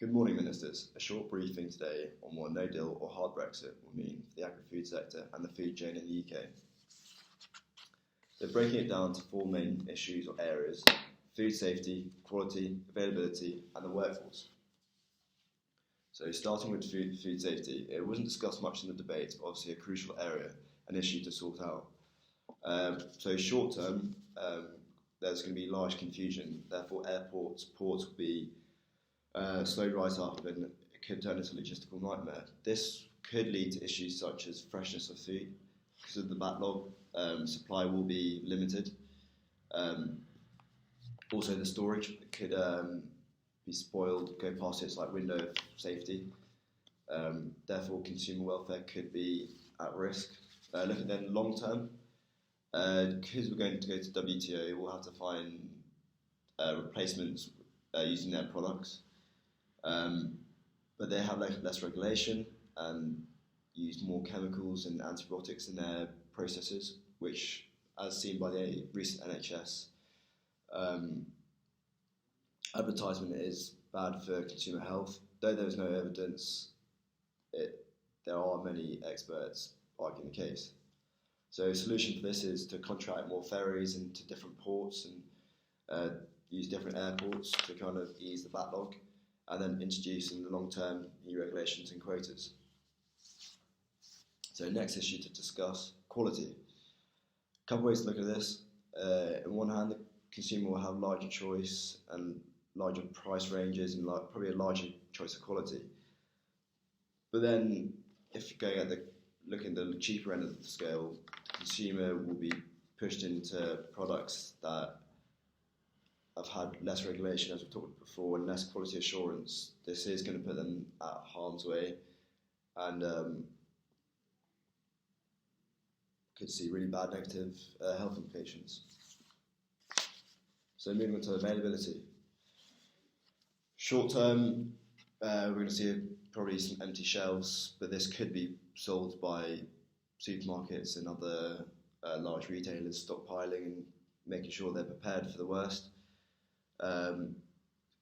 Good morning, Ministers. A short briefing today on what a no-deal or hard Brexit will mean for the agri-food sector and the food chain in the UK. So breaking it down to four main issues or areas: food safety, quality, availability and the workforce. So starting with food safety, it wasn't discussed much in the debate, but obviously a crucial area, an issue to sort out. So short term, there's going to be large confusion, therefore ports will be slowed right up and it could turn into a logistical nightmare. This could lead to issues such as freshness of food. Because of the backlog, supply will be limited. Also the storage could be spoiled, go past its window of safety. Therefore consumer welfare could be at risk. Look at then long term, because we're going to go to WTO, we'll have to find replacements using their products. But they have less regulation and use more chemicals and antibiotics in their processes, which, as seen by the recent NHS advertisement, is bad for consumer health. Though there is no evidence, there are many experts arguing the case. So a solution for this is to contract more ferries into different ports and use different airports to kind of ease the backlog, and then introduce in the long term new regulations and quotas. So next issue to discuss, quality. A couple ways to look at this. On one hand, the consumer will have larger choice and larger price ranges and probably a larger choice of quality. But then if you're going looking at the cheaper end of the scale, the consumer will be pushed into products that have had less regulation, as we talked before, and less quality assurance. This is going to put them at harm's way and could see really bad negative health implications. So moving on to availability. Short term, we're going to see probably some empty shelves, but this could be solved by supermarkets and other large retailers stockpiling and making sure they're prepared for the worst.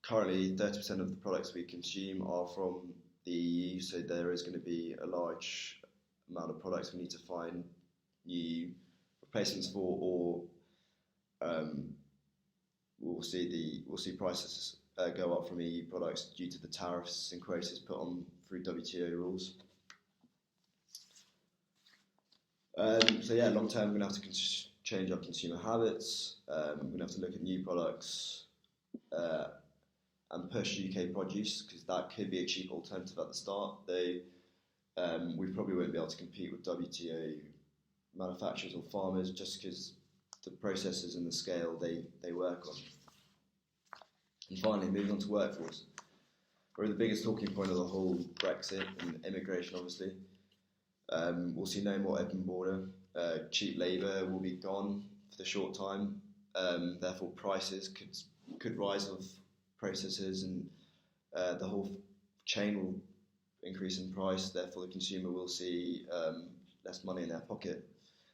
Currently, 30% of the products we consume are from the EU, so there is going to be a large amount of products we need to find new replacements for, or we'll see prices go up from EU products due to the tariffs and quotas put on through WTO rules. So yeah, long term we're going to have to change our consumer habits. We're going to have to look at new products and push UK produce, because that could be a cheap alternative at the start. We probably won't be able to compete with WTO manufacturers or farmers just because the processes and the scale they work on. And finally, moving on to workforce. Probably the biggest talking point of the whole Brexit and immigration, obviously. We'll see no more open border. Cheap labour will be gone for the short time. Therefore, prices could rise of processes, and the whole chain will increase in price. Therefore, the consumer will see less money in their pocket.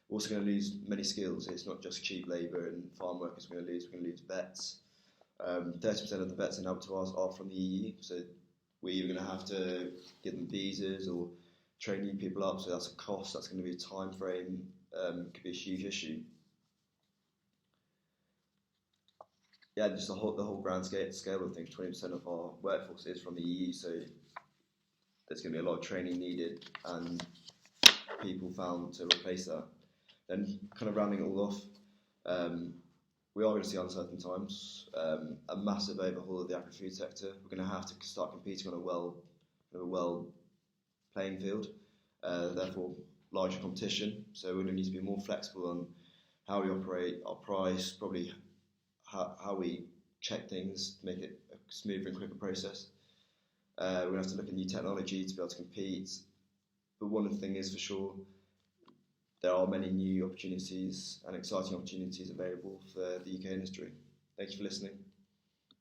We're also going to lose many skills. It's not just cheap labour and farm workers we're going to lose. We're going to lose vets. 30% of the vets in abattoirs are from the EU, so we're either going to have to give them visas or train new people up. So that's a cost. That's going to be a time frame. Could be a huge issue. Yeah, just the whole grand scale of things. 20% of our workforce is from the EU, so there's going to be a lot of training needed and people found to replace that. Then, kind of rounding it all off, we are going to see uncertain times, a massive overhaul of the agri-food sector. We're going to have to start competing on a well playing field, therefore larger competition. So we're going to need to be more flexible on how we operate, our price, probably how we check things to make it a smoother and quicker process. We're going to have to look at new technology to be able to compete. But one thing is for sure, there are many new opportunities and exciting opportunities available for the UK industry. Thank you for listening.